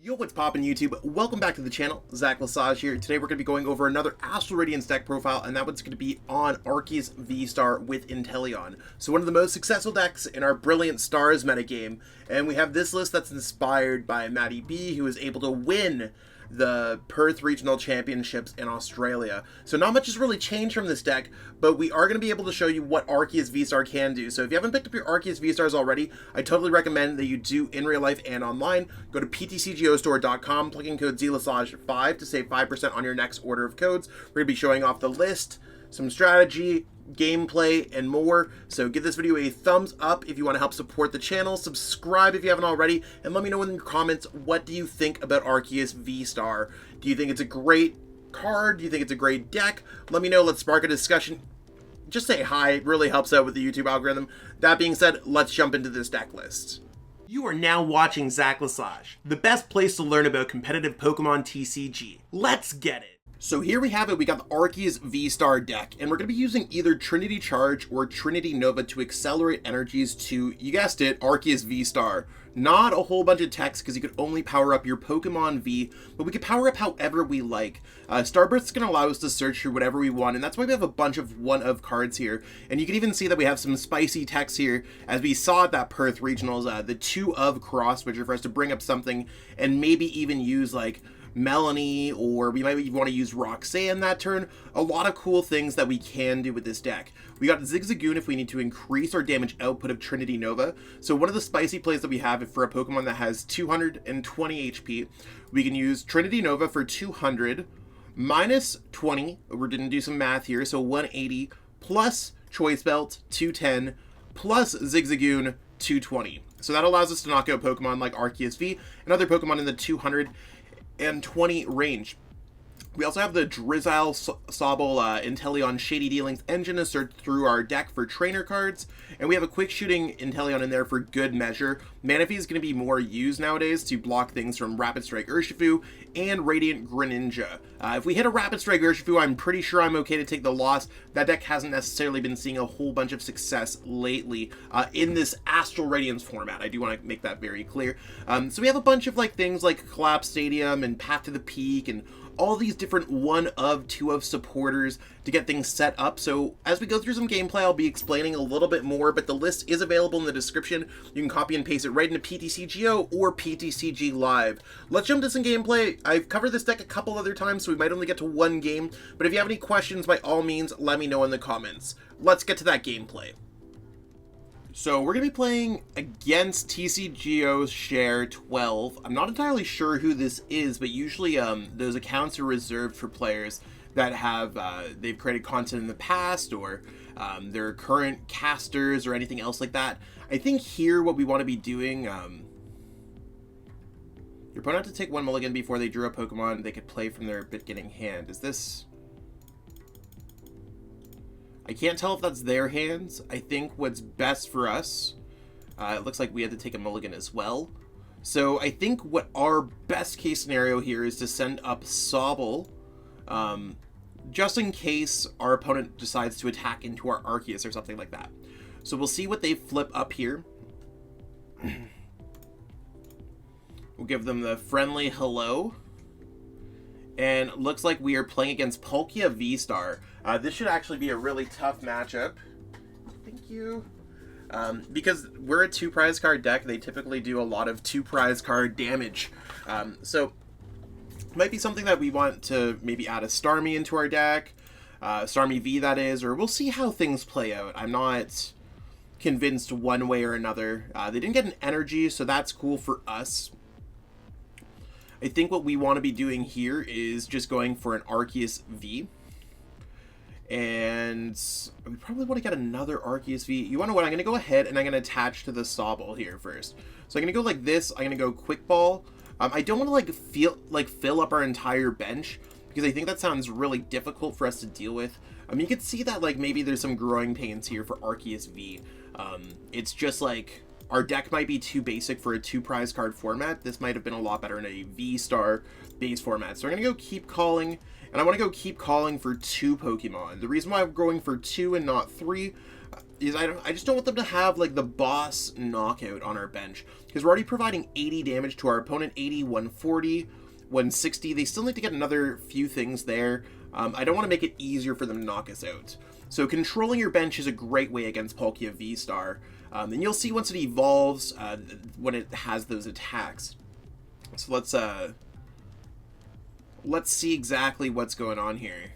Yo, what's poppin' YouTube? Welcome back to the channel. Zach Lesage here. Today we're going to be going over another Astral Radiance deck profile, and that one's going to be on Arceus V-STAR with Inteleon. So one of the most successful decks in our Brilliant Stars metagame, and we have this list that's inspired by Manaphy B, who was able to win the Perth Regional Championships in Australia. So not much has really changed from this deck, but we are going to be able to show you what Arceus V-STAR can do. So if you haven't picked up your Arceus V-STARs already, I totally recommend that you do in real life and online. Go to PTCGO Store.com, plug in code ZLesage5 to save 5% on your next order of codes. We're going to be showing off the list, some strategy, gameplay, and more. So give this video a thumbs up if you want to help support the channel, subscribe if you haven't already, and let me know in the comments, what do you think about Arceus V-STAR? Do you think it's a great card? Do you think it's a great deck? Let me know. Let's spark a discussion. Just say hi. It really helps out with the YouTube algorithm. That being said, let's jump into this deck list. You are now watching Zach Lesage, the best place to learn about competitive Pokemon TCG. Let's get it! So here we have it, we got the Arceus V-STAR deck, and we're going to be using either Trinity Charge or Trinity Nova to accelerate energies to, you guessed it, Arceus V-STAR. Not a whole bunch of text, because you could only power up your Pokemon V, but we could power up however we like. Starburst is going to allow us to search for whatever we want, and that's why we have a bunch of one-of cards here. And you can even see that we have some spicy text here, as we saw at that Perth Regionals, the 2-of Cross Switcher for us to bring up something, and maybe even use, like, Melanie, or we might even want to use Roxanne that turn. A lot of cool things that we can do with this deck. We got Zigzagoon if we need to increase our damage output of Trinity Nova. So one of the spicy plays that we have for a Pokemon that has 220 HP, we can use Trinity Nova for 200, minus 20, we didn't do some math here, so 180, plus Choice Belt, 210, plus Zigzagoon, 220. So that allows us to knock out Pokemon like Arceus V and other Pokemon in the 220 range. We also have the Drizzile Sobble Inteleon Shady Dealings engine to search through our deck for trainer cards, and we have a quick shooting Inteleon in there for good measure. Manaphy is going to be more used nowadays to block things from Rapid Strike Urshifu and Radiant Greninja. If we hit a Rapid Strike Urshifu, I'm pretty sure I'm okay to take the loss. That deck hasn't necessarily been seeing a whole bunch of success lately in this Astral Radiance format. I do want to make that very clear. So we have a bunch of things like Collapse Stadium and Path to the Peak and all these different 1-of, 2-of supporters to get things set up. So as we go through some gameplay, I'll be explaining a little bit more, but the list is available in the description. You can copy and paste it right into PTCGO or PTCG Live. Let's jump to some gameplay. I've covered this deck a couple other times, so we might only get to one game, but if you have any questions, by all means, let me know in the comments. Let's get to that gameplay. So we're going to be playing against TCGO Share 12. I'm not entirely sure who this is, but usually those accounts are reserved for players that have, they've created content in the past, or they're current casters or anything else like that. I think here what we want to be doing, your opponent had to take one mulligan before they drew a Pokemon they could play from their beginning hand. Is this... I can't tell if that's their hands. I think what's best for us, it looks like we had to take a mulligan as well. So I think what our best case scenario here is to send up Sobble, just in case our opponent decides to attack into our Arceus or something like that. So we'll see what they flip up here. We'll give them the friendly hello. And it looks like we are playing against Palkia V-STAR. This should actually be a really tough matchup. Thank you. Because we're a 2-prize card deck, they typically do a lot of 2-prize card damage. So it might be something that we want to maybe add a Starmie into our deck. Starmie V, that is, or we'll see how things play out. I'm not convinced one way or another. They didn't get an energy, so that's cool for us. I think what we want to be doing here is just going for an Arceus V. And we probably want to get another Arceus V. You want to know what? I'm going to go ahead and I'm going to attach to the Sobble here first. So I'm going to go like this. I'm going to go Quick Ball. I don't want to fill up our entire bench, because I think that sounds really difficult for us to deal with. You can see that maybe there's some growing pains here for Arceus V. It's just our deck might be too basic for a 2-prize card format. This might have been a lot better in a V-STAR base format. So I'm going to go Keep Calling, and I want to go Keep Calling for 2 Pokemon. The reason why I'm going for 2 and not 3, is I just don't want them to have like the boss knockout on our bench, because we're already providing 80 damage to our opponent, 80, 140, 160. They still need to get another few things there. I don't want to make it easier for them to knock us out. So controlling your bench is a great way against Palkia V-STAR. And you'll see once it evolves when it has those attacks. So let's see exactly what's going on here.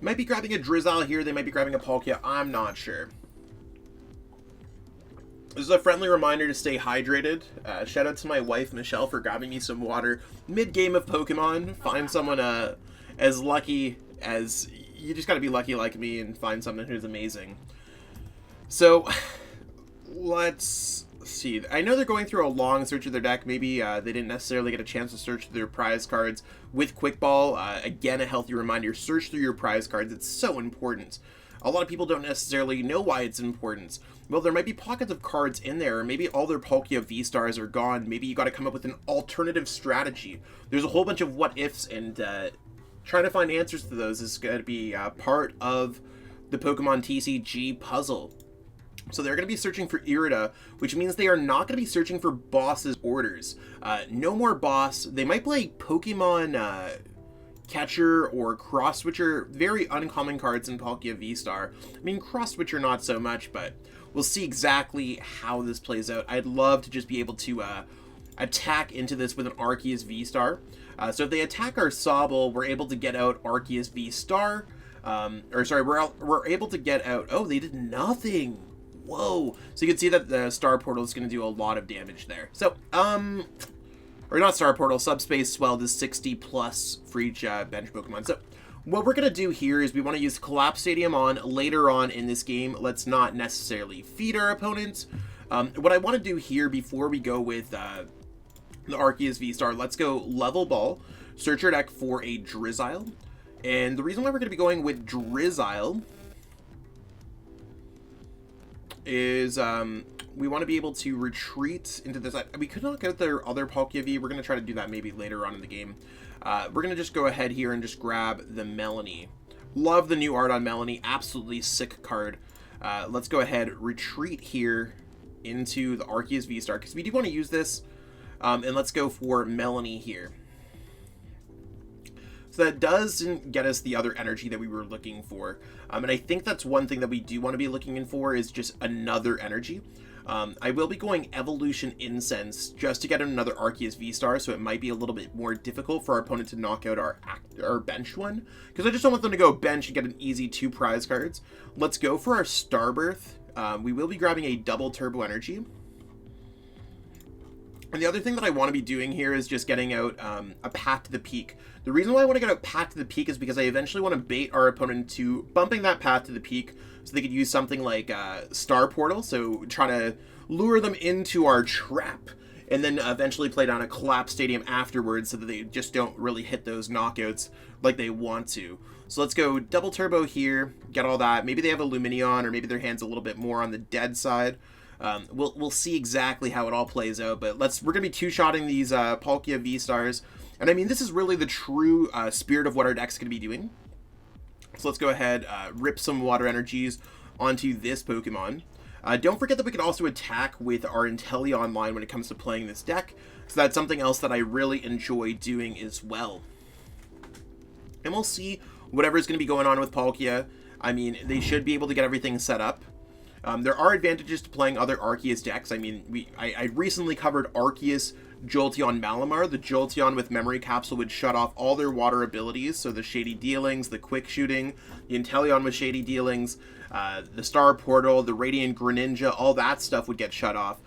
Might be grabbing a Drizzile here, they might be grabbing a Palkia, I'm not sure. This is a friendly reminder to stay hydrated. Shout out to my wife, Michelle, for grabbing me some water mid-game of Pokemon. Find someone as lucky as... You just gotta be lucky like me and find someone who's amazing. So, let's see. I know they're going through a long search of their deck. Maybe they didn't necessarily get a chance to search through their prize cards with Quick Ball. Again, a healthy reminder, search through your prize cards. It's so important. A lot of people don't necessarily know why it's important. Well, there might be pockets of cards in there, or maybe all their Palkia V-Stars are gone. Maybe you got to come up with an alternative strategy. There's a whole bunch of what-ifs, and trying to find answers to those is going to be part of the Pokemon TCG puzzle. So they're going to be searching for Irida, which means they are not going to be searching for bosses' orders. No more boss. They might play Pokemon Catcher or Cross Switcher, very uncommon cards in Palkia V-STAR. I mean, Cross Switcher not so much, but we'll see exactly how this plays out. I'd love to just be able to attack into this with an Arceus V-STAR. So if they attack our Sobble, we're able to get out Arceus V-STAR. We're able to get out... Oh, they did nothing! Whoa! So you can see that the Star Portal is going to do a lot of damage there. So, or not Star Portal, Subspace Swell does 60 plus for each bench Pokemon. So what we're going to do here is we want to use Collapse Stadium on later on in this game. Let's not necessarily feed our opponents. What I want to do here before we go with the Arceus V-STAR, let's go Level Ball, search our deck for a Drizzile. And the reason why we're going to be going with Drizzile is we want to be able to retreat into this. We could knock out their other Palkia V. We're going to try to do that maybe later on in the game. We're going to just go ahead here and just grab the Melanie. Love the new art on Melanie. Absolutely sick card. Let's go ahead, retreat here into the Arceus V-STAR, because we do want to use this. And let's go for Melanie here. So that doesn't get us the other energy that we were looking for. And I think that's one thing that we do want to be looking in for is just another energy. I will be going Evolution Incense just to get another Arceus V-STAR, so it might be a little bit more difficult for our opponent to knock out our bench one. Because I just don't want them to go bench and get an easy 2 prize cards. Let's go for our Starbirth. We will be grabbing a double Turbo Energy. And the other thing that I want to be doing here is just getting out a Path to the Peak. The reason why I want to get out Path to the Peak is because I eventually want to bait our opponent into bumping that Path to the Peak so they could use something like Star Portal, so try to lure them into our trap, and then eventually play down a Collapse Stadium afterwards so that they just don't really hit those knockouts like they want to. So let's go Double Turbo here, get all that. Maybe they have a Lumineon, or maybe their hand's a little bit more on the dead side. We'll see exactly how it all plays out, but we're going to be two-shotting these Palkia V-Stars. And I mean, this is really the true spirit of what our deck's going to be doing. So let's go ahead, rip some Water Energies onto this Pokemon. Don't forget that we can also attack with our Inteleon line when it comes to playing this deck. So that's something else that I really enjoy doing as well. And we'll see whatever's going to be going on with Palkia. I mean, they should be able to get everything set up. There are advantages to playing other Arceus decks. I mean, I recently covered Arceus, Jolteon, Malamar. The Jolteon with Memory Capsule would shut off all their water abilities, so the Shady Dealings, the Quick Shooting, the Inteleon with Shady Dealings, the Star Portal, the Radiant Greninja, all that stuff would get shut off.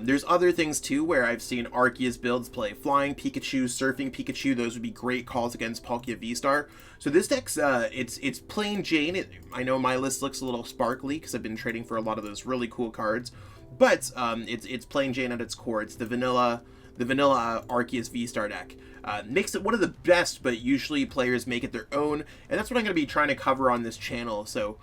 There's other things too where I've seen Arceus builds play Flying Pikachu, Surfing Pikachu. Those would be great calls against Palkia V-STAR. So this deck's, it's plain Jane. I know my list looks a little sparkly because I've been trading for a lot of those really cool cards, but it's plain Jane at its core. It's the vanilla Arceus V-STAR deck. Makes it one of the best, but usually players make it their own, and that's what I'm going to be trying to cover on this channel. So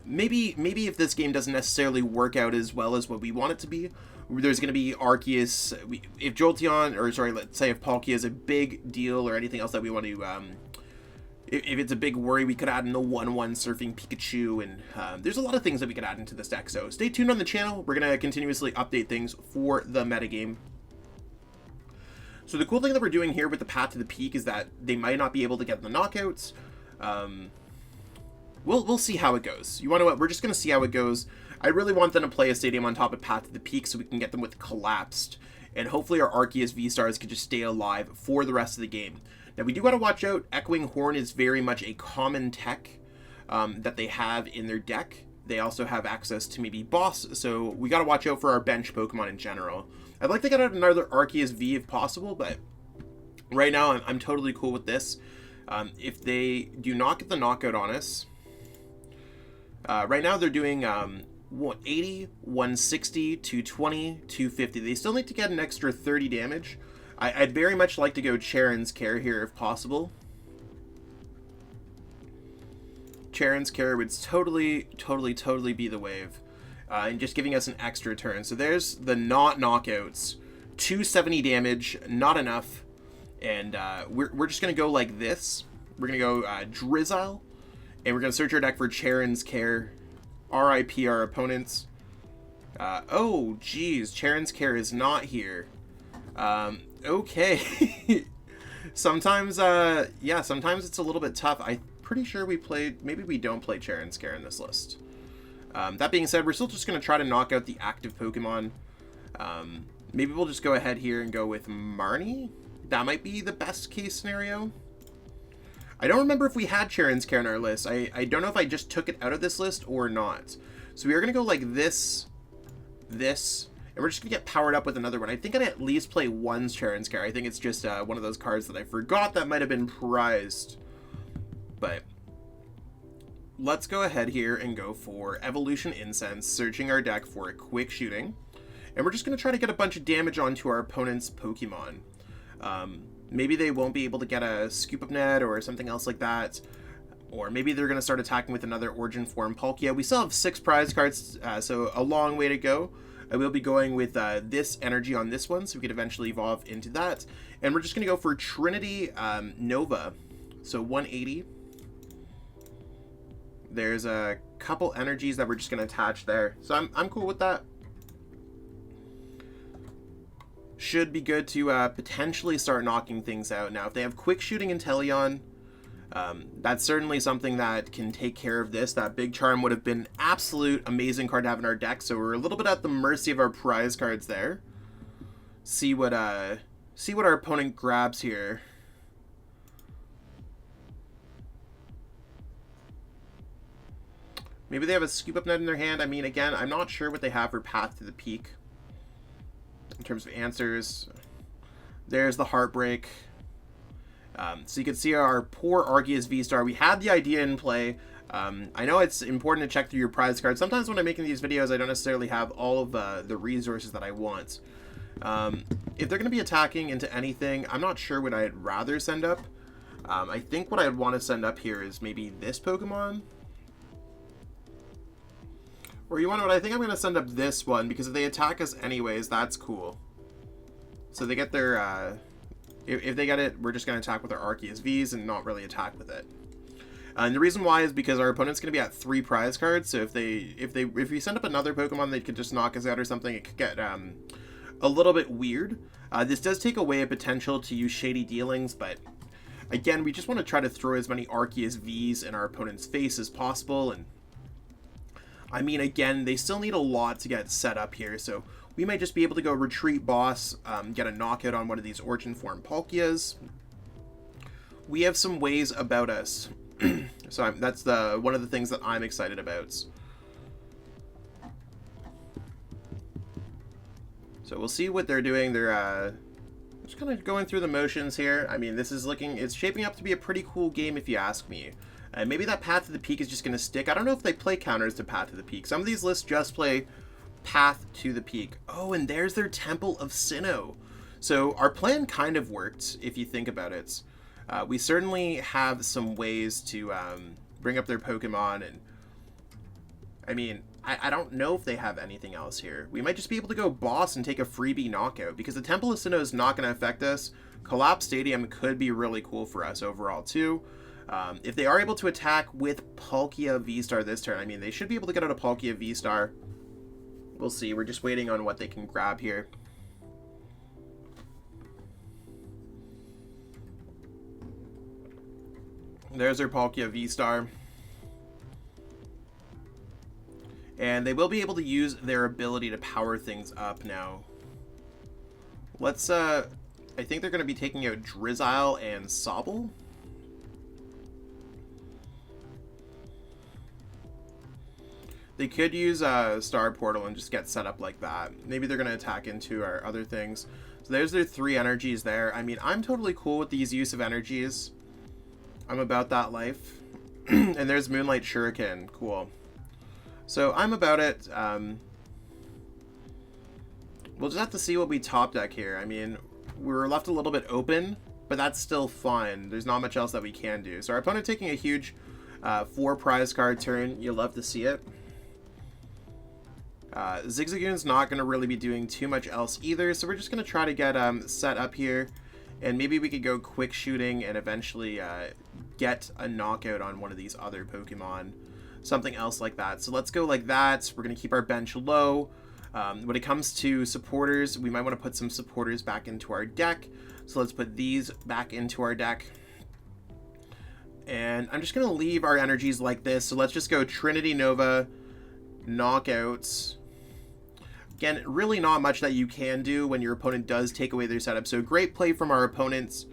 maybe if this game doesn't necessarily work out as well as what we want it to be, there's going to be Arceus. If Jolteon, or sorry, let's say if Palkia is a big deal or anything else that we want to if it's a big worry, we could add in the 1/1 Surfing Pikachu, and there's a lot of things that we could add into this deck. So stay tuned on the channel. We're going to continuously update things for the metagame. So the cool thing that we're doing here with the Path to the Peak is that they might not be able to get the knockouts. We'll see how it goes. You want to know what? We're just going to see how it goes. I really want them to play a stadium on top of Path to the Peak so we can get them with Collapsed. And hopefully our Arceus V-Stars can just stay alive for the rest of the game. Now we do got to watch out. Echoing Horn is very much a common tech that they have in their deck. They also have access to maybe Boss, so we got to watch out for our bench Pokemon in general. I'd like to get out another Arceus V if possible, but right now I'm totally cool with this. If they do not get the knockout on us, right now they're doing 180, 160, 220, 250. They still need to get an extra 30 damage. I'd very much like to go Cheren's Care here if possible. Cheren's Care would totally be the wave. And just giving us an extra turn. So there's the not knockouts. 270 damage, not enough. And we're just going to go like this. We're going to go Drizzile. And we're going to search our deck for Cheren's Care. RIP our opponents. Oh, geez. Cheren's Care is not here. Okay. Sometimes, yeah, sometimes it's a little bit tough. I'm pretty sure we played... Maybe we don't play Cheren's Care in this list. That being said, we're still just going to try to knock out the active Pokemon. Maybe we'll just go ahead here and go with Marnie. That might be the best case scenario. I don't remember if we had Cheren's Care on our list. I don't know if I just took it out of this list or not. So we are going to go like this, and we're just going to get powered up with another one. I think I'd at least play one Cheren's Care. I think it's just one of those cards that I forgot that might have been prized. But let's go ahead here and go for Evolution Incense, searching our deck for a quick shooting. And we're just going to try to get a bunch of damage onto our opponent's Pokemon. Maybe they won't be able to get a Scoop Up Net or something else like that. Or maybe they're going to start attacking with another Origin Form Palkia. We still have 6 prize cards, so a long way to go. I will be going with this energy on this one, so we could eventually evolve into that. And we're just going to go for Trinity Nova. So 180. There's a couple energies that we're just going to attach there. So I'm cool with that. Should be good to potentially start knocking things out. Now, if they have quick shooting Inteleon, that's certainly something that can take care of this. That Big Charm would have been absolute amazing card to have in our deck. So we're a little bit at the mercy of our prize cards there. See what our opponent grabs here. Maybe they have a Scoop Up Net in their hand. I mean, again, I'm not sure what they have for Path to the Peak in terms of answers. There's the Heartbreak. So you can see our poor Arceus V-Star. We had the idea in play. I know it's important to check through your prize cards. Sometimes when I'm making these videos, I don't necessarily have all of the resources that I want. If they're going to be attacking into anything, I'm not sure what I'd rather send up. I think what I'd want to send up here is maybe this Pokemon. Or you want to know what? I think I'm going to send up this one, because if they attack us anyways, that's cool. So they get their, if they get it, we're just going to attack with our Arceus Vs and not really attack with it. And the reason why is because our opponent's going to be at 3 prize cards, so if we send up another Pokemon, they could just knock us out or something. It could get a little bit weird. This does take away a potential to use Shady Dealings, but again, we just want to try to throw as many Arceus Vs in our opponent's face as possible. And I mean, again, they still need a lot to get set up here, so we might just be able to go Retreat Boss, get a knockout on one of these Origin Form Palkias. We have some ways about us. So that's one of the things that I'm excited about. So we'll see what they're doing. They're just kind of going through the motions here. I mean, it's shaping up to be a pretty cool game if you ask me. Maybe that Path to the Peak is just going to stick. I don't know if they play counters to Path to the Peak. Some of these lists just play Path to the Peak. Oh, and there's their Temple of Sinnoh. So our plan kind of worked, if you think about it. We certainly have some ways to bring up their Pokemon. And I mean, I don't know if they have anything else here. We might just be able to go Boss and take a freebie knockout, because the Temple of Sinnoh is not going to affect us. Collapse Stadium could be really cool for us overall, too. If they are able to attack with Palkia V-STAR this turn, I mean, they should be able to get out a Palkia V-STAR. We'll see. We're just waiting on what they can grab here. There's their Palkia V-STAR. And they will be able to use their ability to power things up now. Let's, I think they're going to be taking out Drizzile and Sobble. They could use Star Portal and just get set up like that. Maybe they're going to attack into our other things. So there's their 3 energies there. I mean, I'm totally cool with these use of energies. I'm about that life. And there's Moonlight Shuriken. Cool. So I'm about it. We'll just have to see what we top deck here. I mean, we're left a little bit open, but that's still fine. There's not much else that we can do. So our opponent taking a huge 4 prize card turn. You'll love to see it. Zigzagoon's not going to really be doing too much else either, so we're just going to try to get set up here, and maybe we could go quick shooting and eventually get a knockout on one of these other Pokemon, something else like that. So let's go like that. We're going to keep our bench low. When it comes to supporters, we might want to put some supporters back into our deck, so let's put these back into our deck. And I'm just going to leave our energies like this, so let's just go Trinity Nova, knockouts. Again, really not much that you can do when your opponent does take away their setup. So great play from our opponents.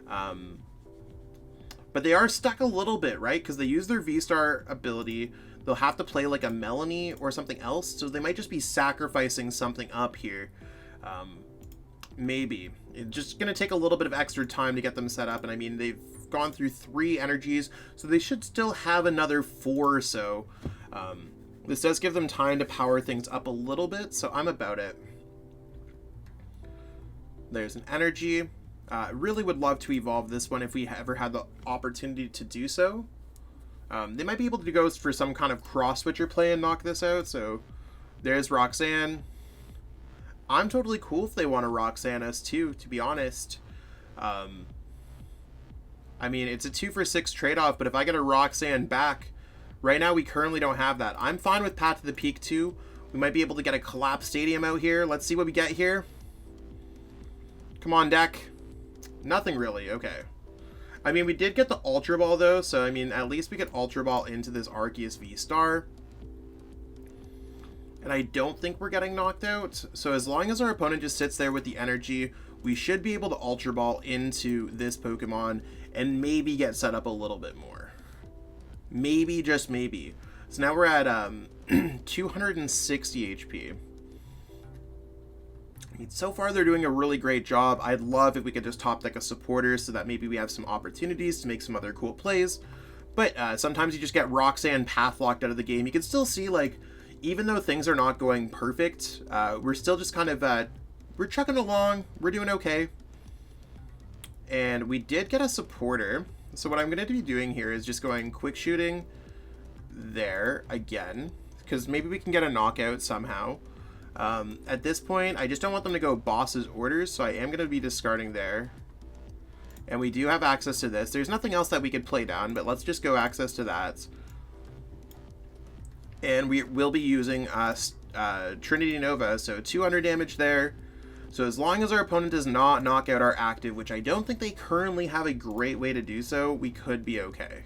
But they are stuck a little bit, right? Because they use their V-STAR ability. They'll have to play like a Melanie or something else. So they might just be sacrificing something up here. Maybe. It's just going to take a little bit of extra time to get them set up. And I mean, they've gone through 3 energies. So they should still have another 4 or so. This does give them time to power things up a little bit, so I'm about it. There's an energy. Really would love to evolve this one if we ever had the opportunity to do so. They might be able to go for some kind of Cross Switcher play and knock this out, so there's Roxanne. I'm totally cool if they want to Roxanne us too, to be honest. I mean, it's a 2 for 6 trade-off, but if I get a Roxanne back, right now, we currently don't have that. I'm fine with Path to the Peak, too. We might be able to get a Collapse Stadium out here. Let's see what we get here. Come on, deck. Nothing really. Okay. I mean, we did get the Ultra Ball, though. So, I mean, at least we get Ultra Ball into this Arceus V-STAR. And I don't think we're getting knocked out. So, as long as our opponent just sits there with the energy, we should be able to Ultra Ball into this Pokemon and maybe get set up a little bit more. Maybe, just maybe. So now we're at 260 HP. I mean, so far they're doing a really great job. I'd love if we could just top deck a supporter so that maybe we have some opportunities to make some other cool plays. But sometimes you just get Roxanne path locked out of the game. You can still see, like, even though things are not going perfect, we're still just kind of, we're chugging along. We're doing okay. And we did get a supporter. So what I'm going to be doing here is just going quick shooting there again, because maybe we can get a knockout somehow. At this point, I just don't want them to go boss's orders, so I am going to be discarding there. And we do have access to this. There's nothing else that we could play down, but let's just go access to that. And we will be using Trinity Nova, so 200 damage there. So as long as our opponent does not knock out our active, which I don't think they currently have a great way to do so, we could be okay.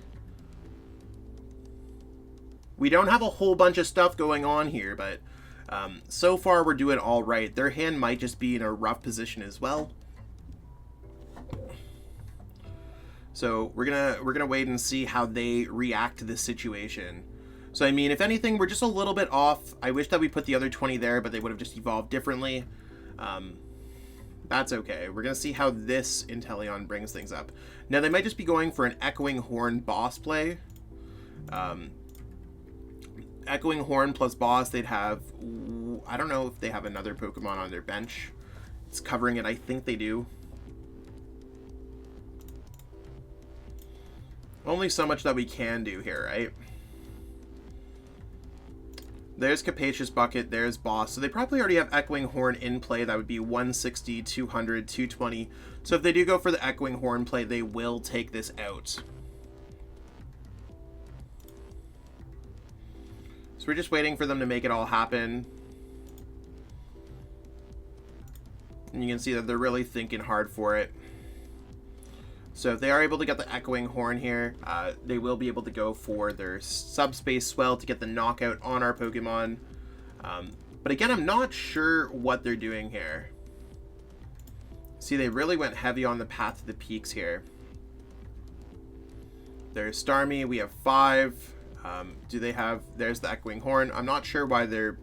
We don't have a whole bunch of stuff going on here, but so far we're doing all right. Their hand might just be in a rough position as well. So we're gonna wait and see how they react to this situation. So I mean, if anything, we're just a little bit off. I wish that we put the other 20 there, but they would have just evolved differently. That's okay. We're going to see how this Inteleon brings things up. Now, they might just be going for an Echoing Horn boss play. Echoing Horn plus boss, they'd have... I don't know if they have another Pokemon on their bench. It's covering it. I think they do. Only so much that we can do here, right? There's Capacious Bucket, there's Boss. So they probably already have Echoing Horn in play. That would be 160, 200, 220. So if they do go for the Echoing Horn play, they will take this out. So we're just waiting for them to make it all happen. And you can see that they're really thinking hard for it. So if they are able to get the Echoing Horn here, they will be able to go for their Subspace Swell to get the knockout on our Pokemon. But again, I'm not sure what they're doing here. See, they really went heavy on the path to the peaks here. There's Starmie. We have 5. Do they have... There's the Echoing Horn. I'm not sure why they're...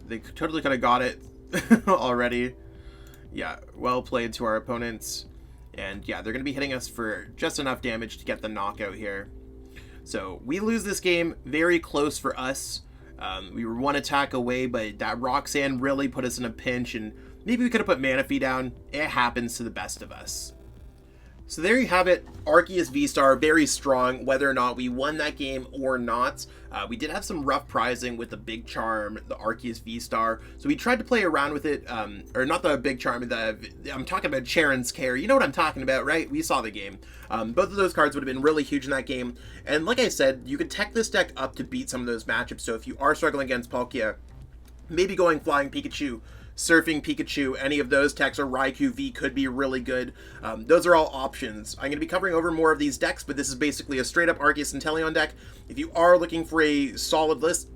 they totally could have got it already. Yeah, well played to our opponents. And yeah, they're going to be hitting us for just enough damage to get the knockout here. So we lose this game. Very close for us. We were 1 attack away, but that Roxanne really put us in a pinch, and maybe we could have put Manaphy down. It happens to the best of us. So there you have it. Arceus V-STAR, very strong, whether or not we won that game or not. We did have some rough prizing with the Big Charm, the Arceus V-STAR. So we tried to play around with it, or not the Big Charm, I'm talking about Cheren's CRE. You know what I'm talking about, right? We saw the game. Both of those cards would have been really huge in that game. And like I said, you could tech this deck up to beat some of those matchups. So if you are struggling against Palkia, maybe going Flying Pikachu, Surfing Pikachu, any of those techs, or Raikou V could be really good. Those are all options. I'm going to be covering over more of these decks, but this is basically a straight up Arceus Inteleon deck. If you are looking for a solid list,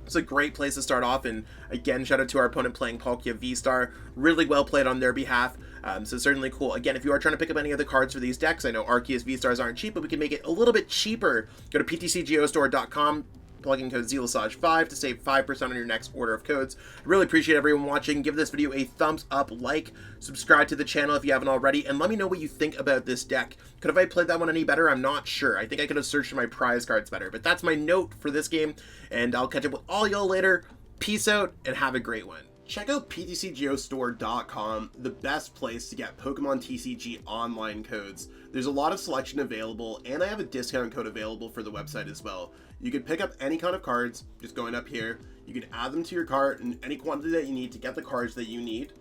it's a great place to start off. And again, shout out to our opponent playing Palkia V-STAR. Really well played on their behalf. So certainly cool. Again, if you are trying to pick up any of the cards for these decks, I know Arceus V-STARs aren't cheap, but we can make it a little bit cheaper. Go to PTCGO Store.com. Plug in code ZELASAGE5 to save 5% on your next order of codes. I really appreciate everyone watching. Give this video a thumbs up, like, subscribe to the channel if you haven't already, and let me know what you think about this deck. Could have I played that one any better? I'm not sure. I think I could have searched my prize cards better, but that's my note for this game, and I'll catch up with all y'all later. Peace out, and have a great one. Check out PTCGOstore.com, the best place to get Pokemon TCG online codes. There's a lot of selection available, and I have a discount code available for the website as well. You can pick up any kind of cards, just going up here. You can add them to your cart in any quantity that you need to get the cards that you need.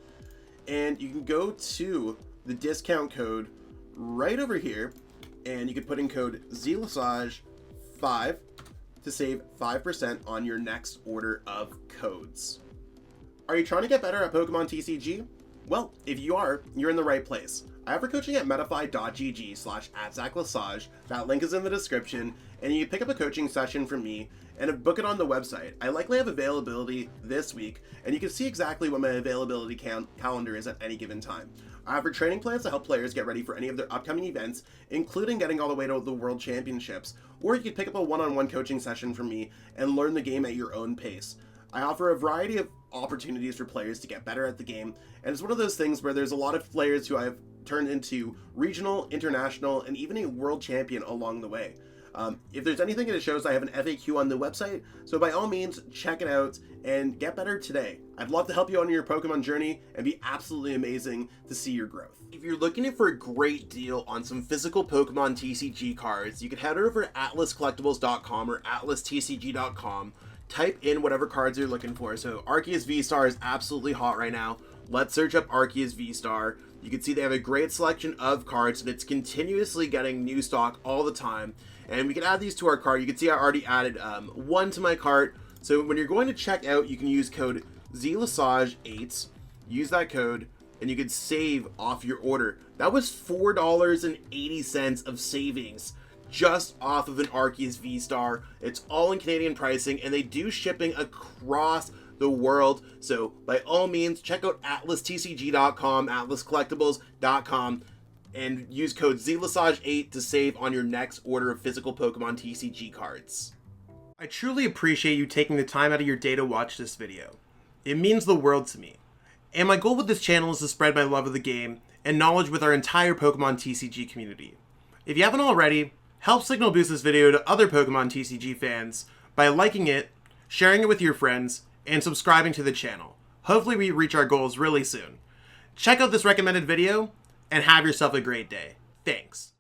And you can go to the discount code right over here, and you can put in code ZELASAGE5 to save 5% on your next order of codes. Are you trying to get better at Pokemon TCG? Well, if you are, you're in the right place. I offer coaching at metafy.gg/@ZachLesage. That link is in the description, and you pick up a coaching session from me and book it on the website. I likely have availability this week, and you can see exactly what my availability calendar is at any given time. I offer training plans to help players get ready for any of their upcoming events, including getting all the way to the World Championships, or you can pick up a one-on-one coaching session from me and learn the game at your own pace. I offer a variety of opportunities for players to get better at the game, and it's one of those things where there's a lot of players who I've turned into regional, international, and even a world champion along the way. If there's anything that shows, I have an FAQ on the website, so by all means, check it out and get better today. I'd love to help you on your Pokemon journey and be absolutely amazing to see your growth. If you're looking for a great deal on some physical Pokemon TCG cards, you can head over to atlascollectibles.com or atlastcg.com. Type in whatever cards you're looking for. So Arceus V-STAR is absolutely hot right now. Let's search up Arceus V-STAR. You can see they have a great selection of cards, and it's continuously getting new stock all the time. And we can add these to our cart. You can see I already added one to my cart. So when you're going to check out, you can use code ZELASAGE8. Use that code, and you can save off your order. That was $4.80 of savings just off of an Arceus V-STAR. It's all in Canadian pricing, and they do shipping across the world. So by all means, check out atlastcg.com, atlascollectibles.com, and use code ZELASAGE8 to save on your next order of physical Pokemon TCG cards. I truly appreciate you taking the time out of your day to watch this video. It means the world to me. And my goal with this channel is to spread my love of the game and knowledge with our entire Pokemon TCG community. If you haven't already, help signal boost this video to other Pokemon TCG fans by liking it, sharing it with your friends, and subscribing to the channel. Hopefully we reach our goals really soon. Check out this recommended video, and have yourself a great day. Thanks.